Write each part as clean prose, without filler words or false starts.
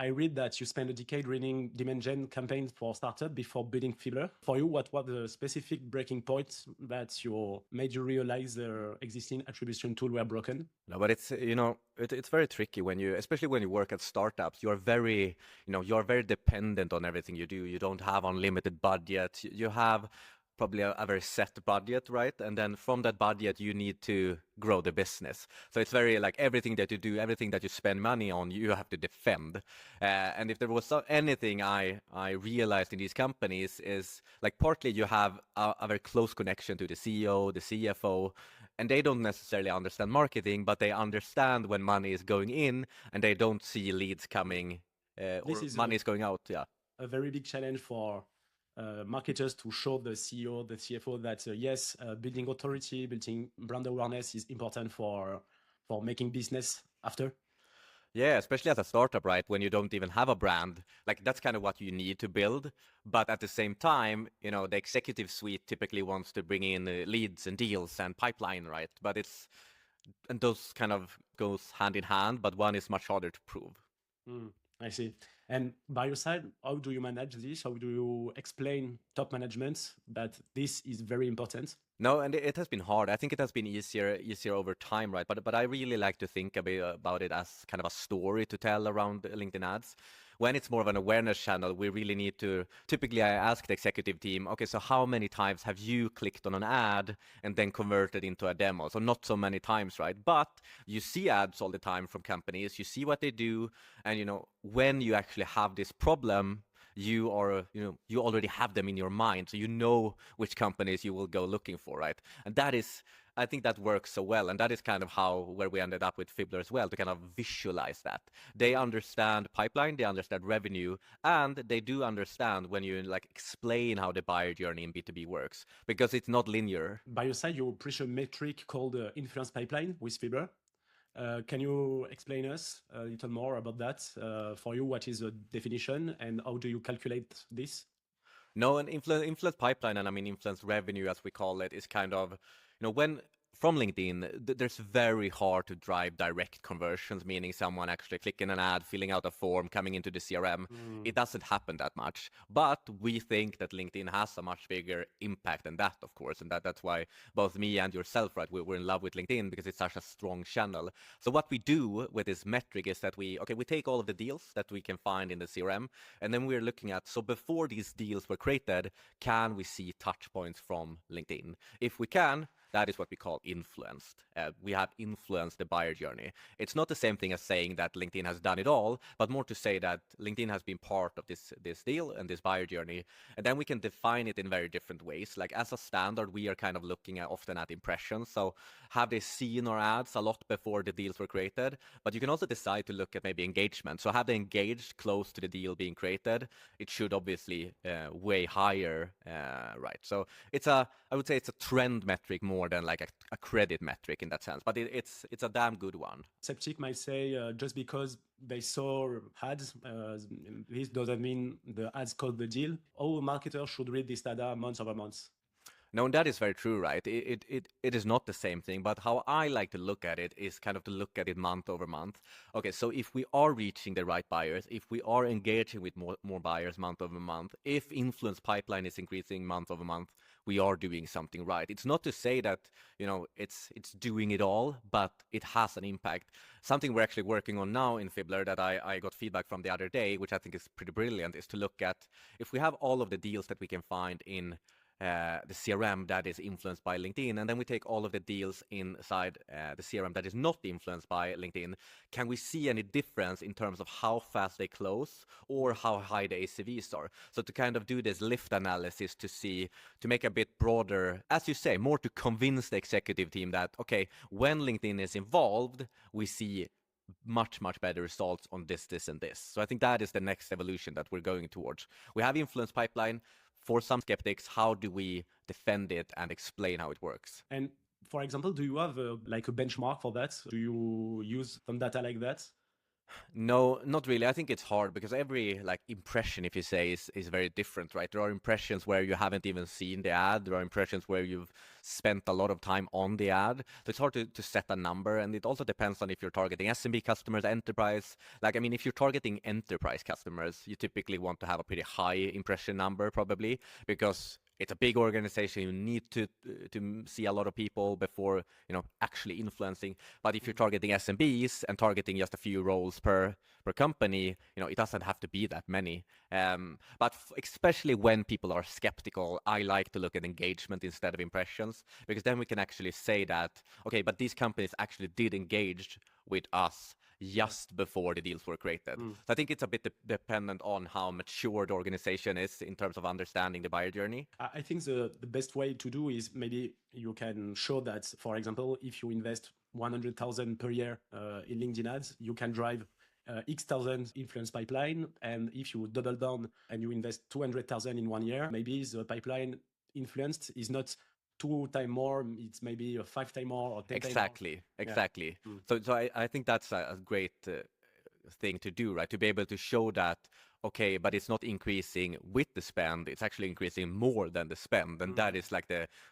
I read that you spent a decade running demand gen campaigns for startup before building Fibbler. For you, what were the specific breaking points that made you realize the existing attribution tool were broken? No, but it's very tricky when especially when you work at startups. You're very dependent on everything you do. You don't have unlimited budget. You have probably a very set budget, right? And then from that budget, you need to grow the business. So it's very like everything that you do, everything that you spend money on, you have to defend. And if there was anything I realized in these companies is like partly you have a very close connection to the CEO, the CFO, and they don't necessarily understand marketing, but they understand when money is going in and they don't see leads coming or money is going out. Yeah. A very big challenge for marketers to show the CEO, the CFO that yes, building authority, building brand awareness is important for making business after. Yeah, especially as a startup, right? When you don't even have a brand, like that's kind of what you need to build. But at the same time, the executive suite typically wants to bring in leads and deals and pipeline, right? And those kind of goes hand in hand, but one is much harder to prove. I see. And by your side, how do you manage this? How do you explain top management that this is very important? No, and it has been hard. I think it has been easier over time, right? But I really like to think about it as kind of a story to tell around LinkedIn ads. When it's more of an awareness channel, we really need to, typically I ask the executive team, okay, so how many times have you clicked on an ad and then converted into a demo? So not so many times, right? But you see ads all the time from companies, you see what they do, and when you actually have this problem, you already have them in your mind, so you know which companies you will go looking for, right? And I think that works so well, and that is kind of where we ended up with Fibbler as well, to kind of visualize that. They understand pipeline, they understand revenue, and they do understand when you explain how the buyer journey in B2B works, because it's not linear. By your side, you push a metric called influence pipeline with Fibbler. Can you explain us a little more about that? For you, what is the definition and how do you calculate this? No, an influence pipeline, and I mean influence revenue as we call it, is kind of, when from LinkedIn, there's very hard to drive direct conversions, meaning someone actually clicking an ad, filling out a form, coming into the CRM. It doesn't happen that much. But we think that LinkedIn has a much bigger impact than that, of course. And that's why both me and yourself, right, we're in love with LinkedIn because it's such a strong channel. So what we do with this metric is that we take all of the deals that we can find in the CRM, and then we're looking at, so before these deals were created, can we see touch points from LinkedIn? If we can, that is what we call influenced. We have influenced the buyer journey. It's not the same thing as saying that LinkedIn has done it all, but more to say that LinkedIn has been part of this deal and this buyer journey. And then we can define it in very different ways. Like as a standard, we are kind of looking often at impressions. So have they seen our ads a lot before the deals were created? But you can also decide to look at maybe engagement. So have they engaged close to the deal being created? It should obviously way higher, right? So I would say it's a trend metric more than like a credit metric in that sense, but it's a damn good one. Skeptic might say just because they saw ads, this doesn't mean the ads caught the deal. How a marketer should read this data month over month? No, and that is very true, right? It is not the same thing, but how I like to look at it is kind of to look at it month over month. Okay, so if we are reaching the right buyers, if we are engaging with more buyers month over month, if influence pipeline is increasing month over month, we are doing something right. It's not to say that, it's doing it all, but it has an impact. Something we're actually working on now in Fibbler that I got feedback from the other day, which I think is pretty brilliant, is to look at if we have all of the deals that we can find in the CRM that is influenced by LinkedIn, and then we take all of the deals inside the CRM that is not influenced by LinkedIn, can we see any difference in terms of how fast they close or how high the ACVs are? So to kind of do this lift analysis to make a bit broader, as you say, more to convince the executive team that, okay, when LinkedIn is involved, we see much better results on this, and this. So I think that is the next evolution that we're going towards. We have influence pipeline. For some skeptics, how do we defend it and explain how it works? And for example, do you have a benchmark for that? Do you use some data like that? No, not really. I think it's hard because every like impression, if you say, is very different, right? There are impressions where you haven't even seen the ad. There are impressions where you've spent a lot of time on the ad. So it's hard to set a number, and it also depends on if you're targeting SMB customers, enterprise. Like, I mean, if you're targeting enterprise customers, you typically want to have a pretty high impression number, probably, because it's a big organization. You need to see a lot of people before, actually influencing. But if you're targeting SMBs and targeting just a few roles per company, it doesn't have to be that many. But especially when people are skeptical, I like to look at engagement instead of impressions, because then we can actually say that, okay, but these companies actually did engage with us just before the deals were created. So I think it's a bit dependent on how mature the organization is in terms of understanding the buyer journey. I think the best way to do is maybe you can show that, for example, if you invest 100,000 per year in LinkedIn ads, you can drive X thousand influence pipeline. And if you double down and you invest 200,000 in 1 year, maybe the pipeline influenced is not 2 times more, it's maybe a 5 times more or 10 times more. Exactly. Yeah. So I think that's a great thing to do, right? To be able to show that, okay, but it's not increasing with the spend, it's actually increasing more than the spend. And that is like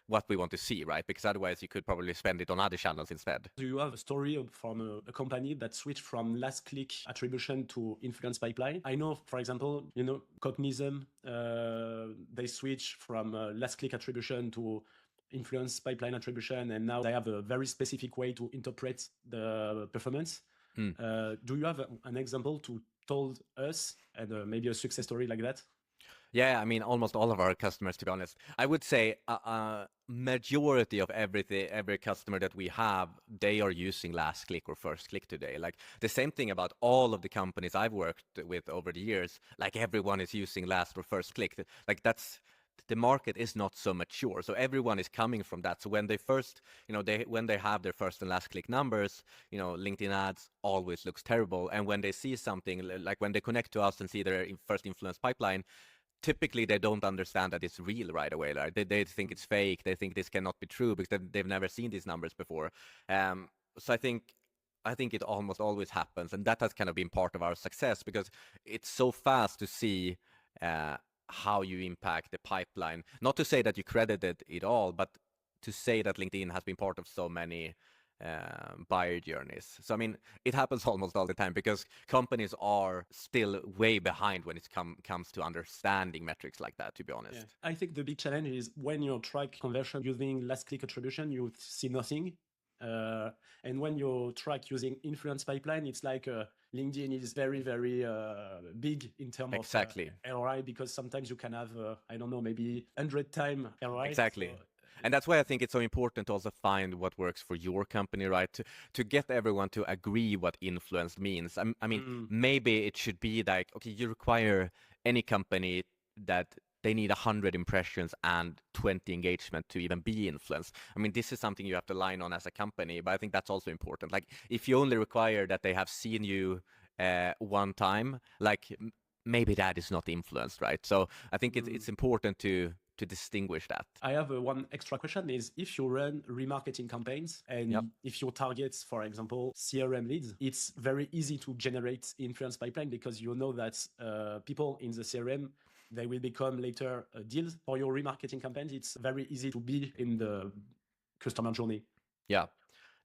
what we want to see, right? Because otherwise you could probably spend it on other channels instead. Do you have a story from a company that switched from last click attribution to influence pipeline? I know, for example, Cognizant, they switch from last click attribution to influence pipeline attribution, and now they have a very specific way to interpret the performance. Do you have an example to told us and maybe a success story like that? Yeah, I mean, almost all of our customers, to be honest. I would say a majority of every customer that we have, they are using last click or first click today. Like the same thing about all of the companies I've worked with over the years, like everyone is using last or first click. Like the market is not so mature, so everyone is coming from that. So when they first, when they have their first and last click numbers, LinkedIn ads always looks terrible. And when they see something, like when they connect to us and see their first influence pipeline, typically they don't understand that it's real right away. Like they think it's fake. They think this cannot be true because they've never seen these numbers before. So I think it almost always happens, and that has kind of been part of our success because it's so fast to see how you impact the pipeline. Not to say that you credited it all, but to say that LinkedIn has been part of so many buyer journeys. So I mean, it happens almost all the time because companies are still way behind when it comes to understanding metrics like that, to be honest. Yeah. I think the big challenge is when you track conversion using last click attribution, you see nothing. And when you track using influence pipeline, it's like LinkedIn is very, very big in terms of ROI, because sometimes you can have, I don't know, maybe 100 times ROI. Exactly. So, and that's why I think it's so important to also find what works for your company, right? To get everyone to agree what influence means. I mean, maybe it should be like, okay, you require any company that they need 100 impressions and 20 engagement to even be influenced. I mean, this is something you have to align on as a company, but I think that's also important. Like, if you only require that they have seen you one time, like maybe that is not influenced, right? So I think it's important to distinguish that. I have one extra question is, if you run remarketing campaigns and if your targets, for example, CRM leads, it's very easy to generate influence pipeline because you know that people in the CRM, they will become later deals. For your remarketing campaigns, it's very easy to be in the customer journey. Yeah.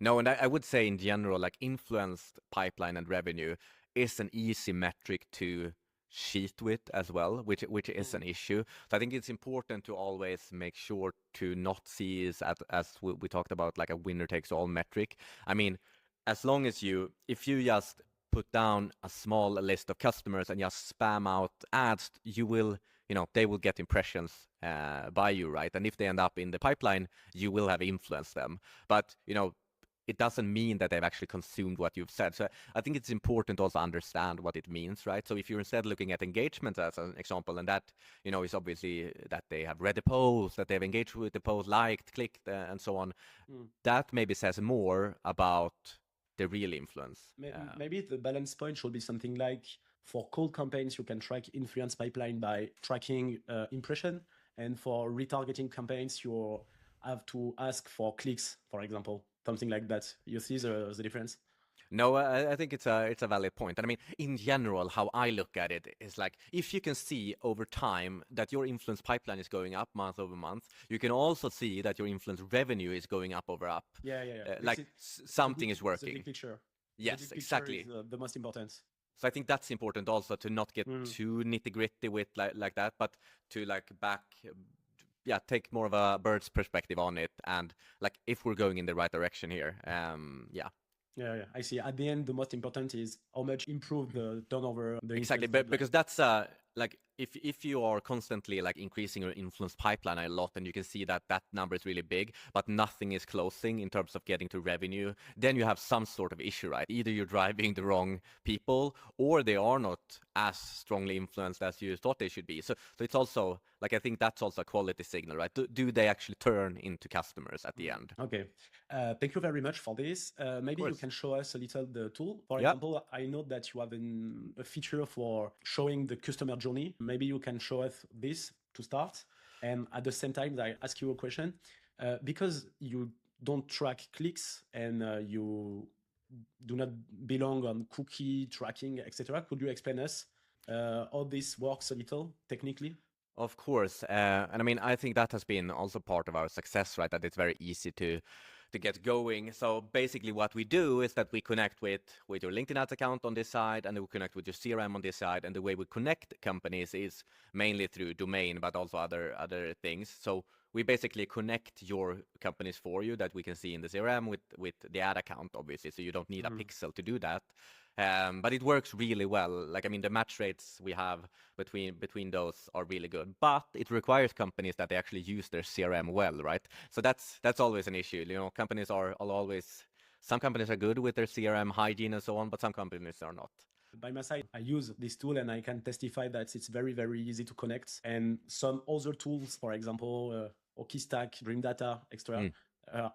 No, and I would say in general, like influenced pipeline and revenue is an easy metric to cheat with as well, which is an issue. So I think it's important to always make sure to not see it as we talked about, like a winner takes all metric. I mean, as long as if you just put down a small list of customers and just spam out ads, you will, they will get impressions by you, right? And if they end up in the pipeline, you will have influenced them. But, it doesn't mean that they've actually consumed what you've said. So I think it's important to also understand what it means, right? So if you're instead looking at engagement as an example, and that, is obviously that they have read the post, that they've engaged with the post, liked, clicked, and so on, that maybe says more about the real influence. Maybe the balance point should be something like, for cold campaigns, you can track influence pipeline by tracking impression. And for retargeting campaigns, you have to ask for clicks, for example. Something like that. You see the difference? No, I think it's a valid point. And I mean, in general, how I look at it is like, if you can see over time that your influence pipeline is going up month over month, you can also see that your influence revenue is going up over up. Yeah. Like something is working. The big picture. Yes, the big exactly. Picture is the most important. So I think that's important also, to not get too nitty gritty with like that, but to like take more of a bird's perspective on it, and like if we're going in the right direction here. Yeah, I see. At the end, the most important is how much improve the turnover. Exactly, because that's like if you are constantly like increasing your influence pipeline a lot, and you can see that that number is really big, but nothing is closing in terms of getting to revenue, then you have some sort of issue, right? Either you're driving the wrong people, or they are not as strongly influenced as you thought they should be. So it's also like, I think that's also a quality signal, right? Do they actually turn into customers at the end? Okay. Thank you very much for this. Maybe you can show us a little the tool. For example, I know that you have a feature for showing the customer journey. Maybe you can show us this to start. And at the same time, I ask you a question. Because you don't track clicks and you do not belong on cookie tracking, etc., could you explain us how this works a little technically? Of course, and I mean, I think that has been also part of our success, right? That it's very easy to get going. So basically what we do is that we connect with your LinkedIn ads account on this side, and then we connect with your CRM on this side. And the way we connect companies is mainly through domain, but also other things. So we basically connect your companies for you that we can see in the CRM with the ad account, obviously. So you don't need a pixel to do that. But it works really well. Like, I mean, the match rates we have between those are really good, but it requires companies that they actually use their CRM well, right? So that's always an issue. You know, companies are always, some companies are good with their CRM hygiene and so on, but some companies are not. By my side, I use this tool and I can testify that it's very, very easy to connect. And some other tools, for example, Stack, Dream Data, etc.,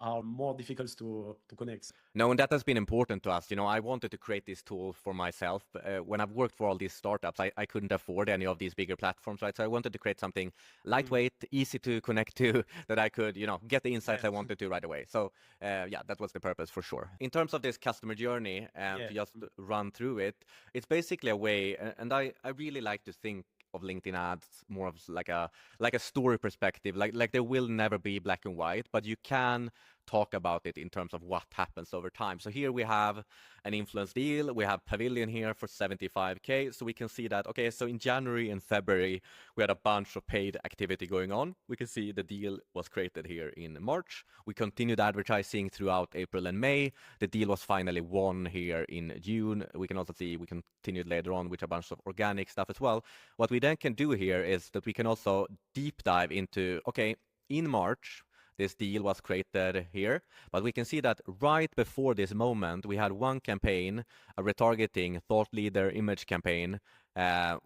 are more difficult to connect. No, and that has been important to us. You know, I wanted to create this tool for myself. When I've worked for all these startups, I couldn't afford any of these bigger platforms, right? So I wanted to create something lightweight, easy to connect to, that I could, you know, get the insights I wanted to right away. So that was the purpose for sure. In terms of this customer journey, to just run through it, it's basically a way, and I really like to think of LinkedIn ads more of like a story perspective. Like there will never be black and white, but you can talk about it in terms of what happens over time. So here we have an influence deal. We have Pavilion here for 75K. So we can see that, okay, so in January and February, we had a bunch of paid activity going on. We can see the deal was created here in March. We continued advertising throughout April and May. The deal was finally won here in June. We can also see we continued later on with a bunch of organic stuff as well. What we then can do here is that we can also deep dive into, okay, in March, this deal was created here, but we can see that right before this moment, we had one campaign, a retargeting thought leader image campaign,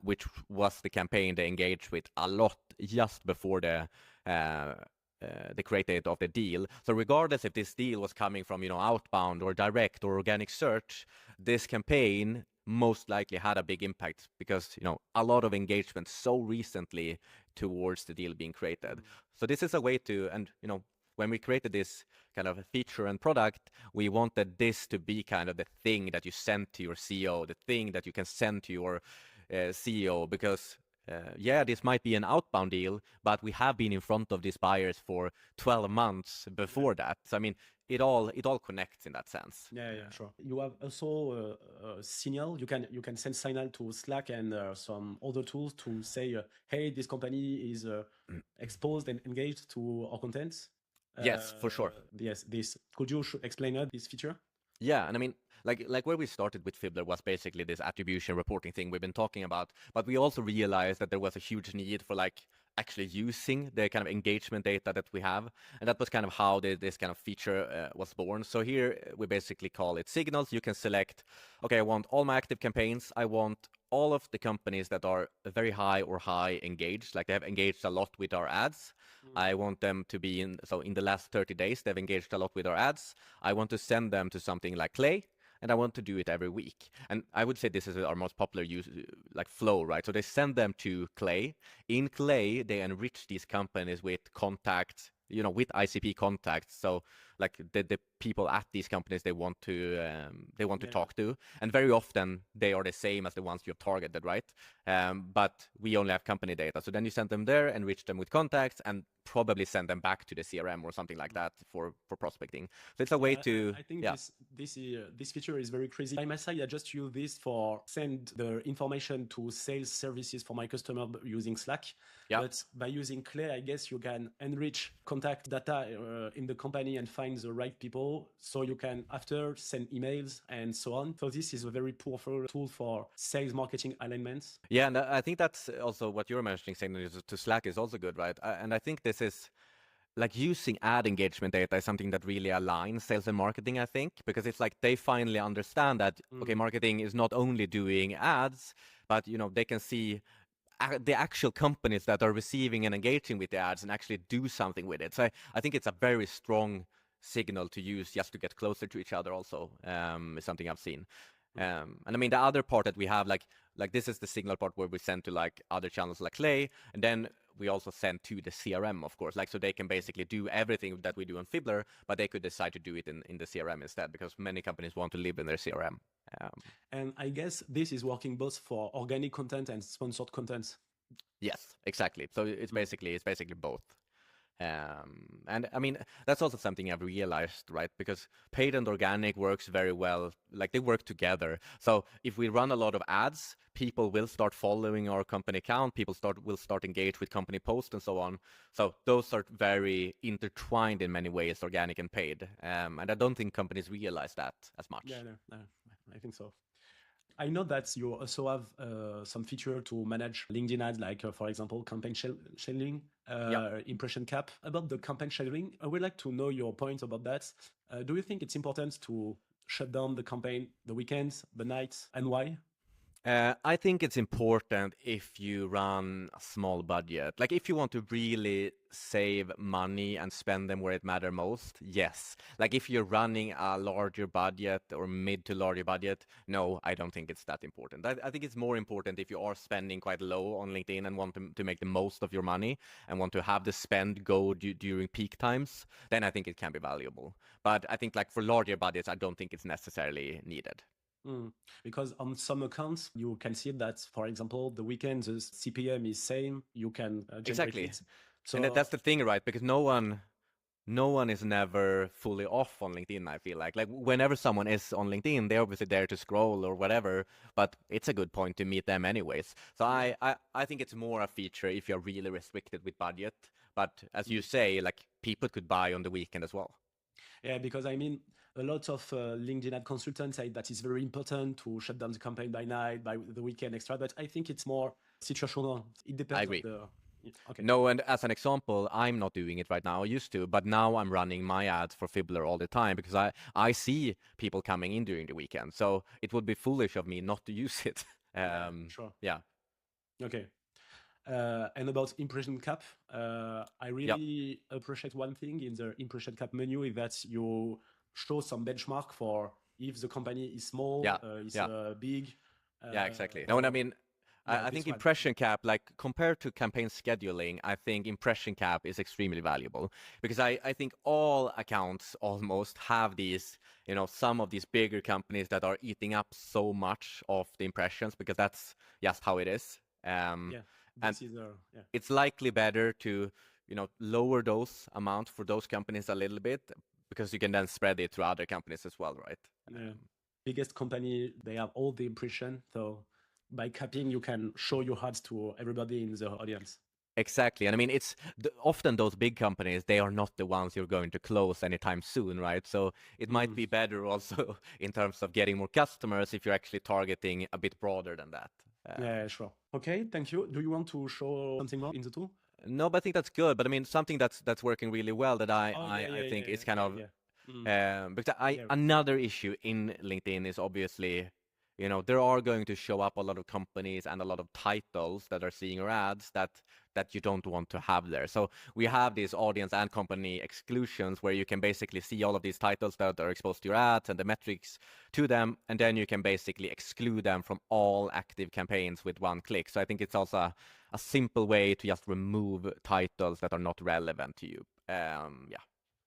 which was the campaign they engaged with a lot just before the create date of the deal. So regardless if this deal was coming from, you know, outbound or direct or organic search, this campaign most likely had a big impact because, you know, a lot of engagement so recently towards the deal being created. So this is a way to, and, you know, when we created this kind of feature and product, we wanted this to be kind of the thing that you send to your CEO, the thing that you can send to your CEO, because this might be an outbound deal, but we have been in front of these buyers for 12 months before that. So, I mean, it all connects in that sense. Yeah, sure. You have also signal. You can send signal to Slack and some other tools to say, hey, this company is exposed and engaged to our content. Yes, for sure. Yes, this. Could you explain this feature? Yeah, and I mean, like where we started with Fibbler was basically this attribution reporting thing we've been talking about, but we also realized that there was a huge need for like actually using the kind of engagement data that we have, and that was kind of how this kind of feature was born. So here we basically call it signals. You can select, okay, I want all my active campaigns, I want all of the companies that are very high or high engaged, like they have engaged a lot with our ads. I want them to be in the last 30 days, they've engaged a lot with our ads. I want to send them to something like Clay, and I want to do it every week. And I would say this is our most popular use, like flow, right? So they send them to Clay. In Clay, they enrich these companies with contacts, you know, with ICP contacts. So like the people at these companies they want to talk to, and very often they are the same as the ones you have targeted, right? But we only have company data, so then you send them there, enrich them with contacts, and probably send them back to the CRM or something like that for prospecting. So it's a way to. I think this feature is very crazy. By my side, I just use this for send the information to sales services for my customer using Slack. Yeah. But by using Clay, I guess you can enrich contact data in the company and find the right people, so you can after send emails and so on. So this is a very powerful tool for sales marketing alignments. Yeah, and I think that's also what you're mentioning, saying to Slack is also good, right? And I think this is like using ad engagement data is something that really aligns sales and marketing, I think, because it's like they finally understand that, okay, marketing is not only doing ads, but, you know, they can see the actual companies that are receiving and engaging with the ads and actually do something with it. So I think it's a very strong signal to use just to get closer to each other also, is something I've seen. And I mean, the other part that we have, like this is the signal part where we send to like other channels like Clay, and then we also send to the CRM, of course, like so they can basically do everything that we do on Fibbler, but they could decide to do it in the CRM instead, because many companies want to live in their CRM. And I guess this is working both for organic content and sponsored content. Yes, exactly. So it's basically both. And I mean, that's also something I've realized, right? Because paid and organic works very well, like they work together. So if we run a lot of ads, people will start following our company account, people will start engage with company posts and so on. So those are very intertwined in many ways, organic and paid. And I don't think companies realize that as much. Yeah, no, I think so. I know that you also have some feature to manage LinkedIn ads, like, for example, campaign scheduling, impression cap. About the campaign scheduling, I would like to know your point about that. Do you think it's important to shut down the campaign the weekends, the nights, and why? I think it's important if you run a small budget. Like if you want to really save money and spend them where it matters most, yes. Like if you're running a larger budget or mid to larger budget, no, I don't think it's that important. I think it's more important if you are spending quite low on LinkedIn and want to make the most of your money and want to have the spend go during peak times, then I think it can be valuable. But I think like for larger budgets, I don't think it's necessarily needed. Because on some accounts, you can see that, for example, the weekend, the CPM is same, you can generate Exactly. leads. So And that's the thing, right? Because no one is never fully off on LinkedIn, I feel like. Like whenever someone is on LinkedIn, they're obviously there to scroll or whatever, but it's a good point to meet them anyways. So I think it's more a feature if you're really restricted with budget. But as you say, like people could buy on the weekend as well. Yeah, because I mean, a lot of LinkedIn ad consultants say that it's very important to shut down the campaign by night, by the weekend extra, but I think it's more situational. It depends. I agree. Okay. No, and as an example, I'm not doing it right now. I used to, but now I'm running my ads for Fibbler all the time because I see people coming in during the weekend. So it would be foolish of me not to use it. Sure. Yeah. Okay. And about impression cap, I really appreciate one thing in the impression cap menu is that you show some benchmark for if the company is small, is big. Yeah, exactly. No, and I mean, I think impression cap, like compared to campaign scheduling, I think impression cap is extremely valuable because I think all accounts almost have these, you know, some of these bigger companies that are eating up so much of the impressions because that's just how it is. It's likely better to, you know, lower those amounts for those companies a little bit because you can then spread it to other companies as well, right? Biggest company, they have all the impression. So by capping, you can show your ads to everybody in the audience. Exactly. And I mean, it's often those big companies, they are not the ones you're going to close anytime soon, right? So it might be better also in terms of getting more customers if you're actually targeting a bit broader than that. Yeah, sure. Okay, thank you. Do you want to show something more in the tool? No, but I think that's good. But I mean, something that's working really well that I think is kind of because another issue in LinkedIn is obviously, you know, there are going to show up a lot of companies and a lot of titles that are seeing your ads that you don't want to have there. So we have these audience and company exclusions where you can basically see all of these titles that are exposed to your ads and the metrics to them, and then you can basically exclude them from all active campaigns with one click. So I think it's also a simple way to just remove titles that are not relevant to you.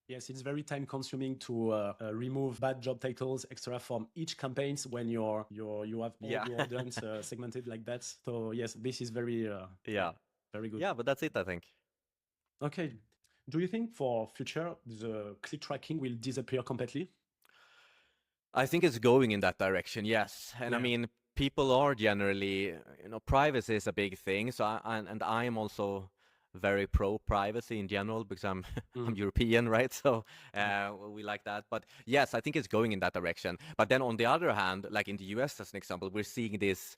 Yes, it's very time consuming to remove bad job titles extra from each campaigns when you have all Yeah. your audience segmented like that. So yes, this is very Yeah. very good. Yeah, but that's it, I think. Okay. Do you think for future the click tracking will disappear completely? I think it's going in that direction, yes. And I Yeah. mean, people are generally, privacy is a big thing. So and I am also very pro privacy in general because I'm I'm Mm. European, right? So Yeah. we like that. But yes, I think it's going in that direction. But then on the other hand, like in the US as an example, we're seeing these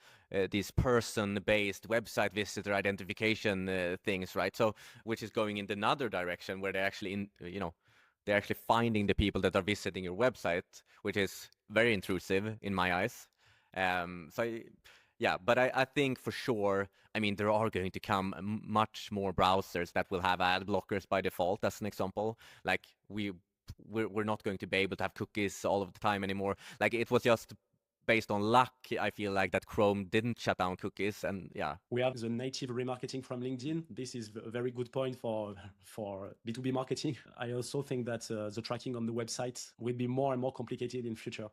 person-based website visitor identification things, right? So which is going in another direction where they're actually they're actually finding the people that are visiting your website, which is very intrusive in my eyes. Yeah, but I think for sure, I mean, there are going to come much more browsers that will have ad blockers by default, as an example. Like we're not going to be able to have cookies all of the time anymore. Like it was just based on luck, I feel like, that Chrome didn't shut down cookies, and yeah. We have the native remarketing from LinkedIn. This is a very good point for B2B marketing. I also think that the tracking on the website will be more and more complicated in future.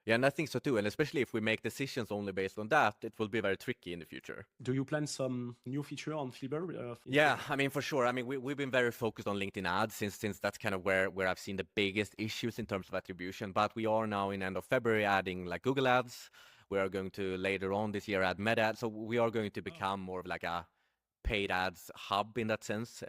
Yeah, and I think so too. And especially if we make decisions only based on that, it will be very tricky in the future. Do you plan some new feature on Fibbler? Yeah, I mean, for sure. I mean, we've been very focused on LinkedIn ads since that's kind of where I've seen the biggest issues in terms of attribution. But we are now in end of February adding like Google ads. We are going to later on this year add Meta ads. So we are going to become more of like a paid ads hub in that sense.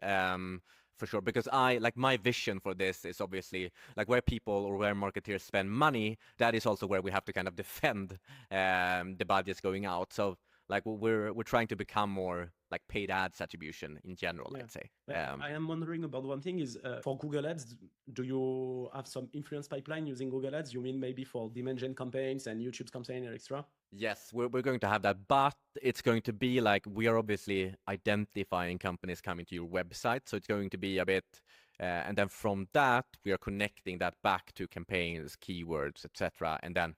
For sure, because my vision for this is obviously like where people or where marketeers spend money, that is also where we have to kind of defend the budgets going out. So like we're trying to become more like paid ads attribution in general, Yeah. I'd say. I am wondering about one thing is for Google Ads, do you have some influence pipeline using Google Ads? You mean maybe for demand gen campaigns and YouTube's campaign and extra? Yes, we're going to have that, but it's going to be like we are obviously identifying companies coming to your website. So it's going to be a bit, and then from that, we are connecting that back to campaigns, keywords, etc. And then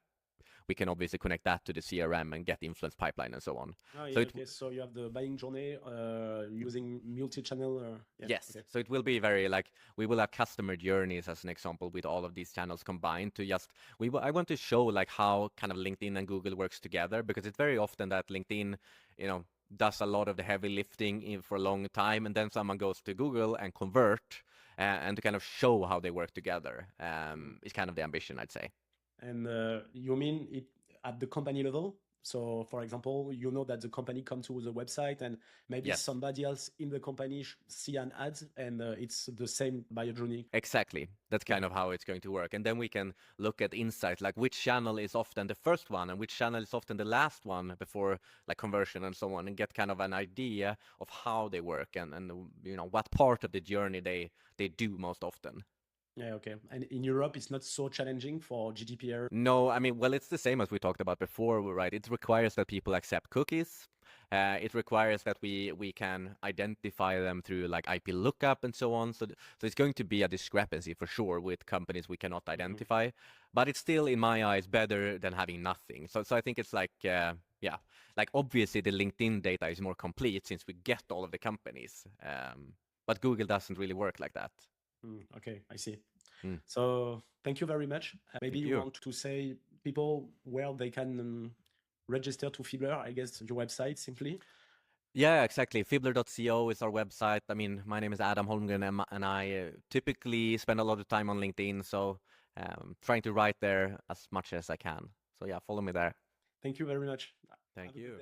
we can obviously connect that to the CRM and get influence pipeline and so on. Oh, yeah, So okay. So you have the buying journey using multi-channel. Yeah, yes, okay. so it will be very like we will have customer journeys as an example with all of these channels combined to just I want to show like how kind of LinkedIn and Google works together, because it's very often that LinkedIn, does a lot of the heavy lifting for a long time, and then someone goes to Google and convert and to kind of show how they work together is kind of the ambition, I'd say. And you mean it at the company level? So, for example, you know that the company come to the website and maybe Yes. somebody else in the company see an ad and it's the same buyer journey. Exactly. That's kind of how it's going to work. And then we can look at insights, like which channel is often the first one and which channel is often the last one before like conversion and so on, and get kind of an idea of how they work and what part of the journey they do most often. Yeah, okay. And in Europe, it's not so challenging for GDPR. No, I mean, well, it's the same as we talked about before, right? It requires that people accept cookies. It requires that we can identify them through like IP lookup and so on. So it's going to be a discrepancy for sure with companies we cannot identify. But it's still, in my eyes, better than having nothing. So I think it's like, yeah, like obviously the LinkedIn data is more complete since we get all of the companies. But Google doesn't really work like that. Okay, I see. So thank you very much. Maybe you want to say people where they can register to Fibbler, I guess your website simply. Yeah, exactly. Fibbler.co is our website. I mean, my name is Adam Holmgren, and I typically spend a lot of time on LinkedIn, so trying to write there as much as I can. So yeah, follow me there. Thank you very much. Thank you.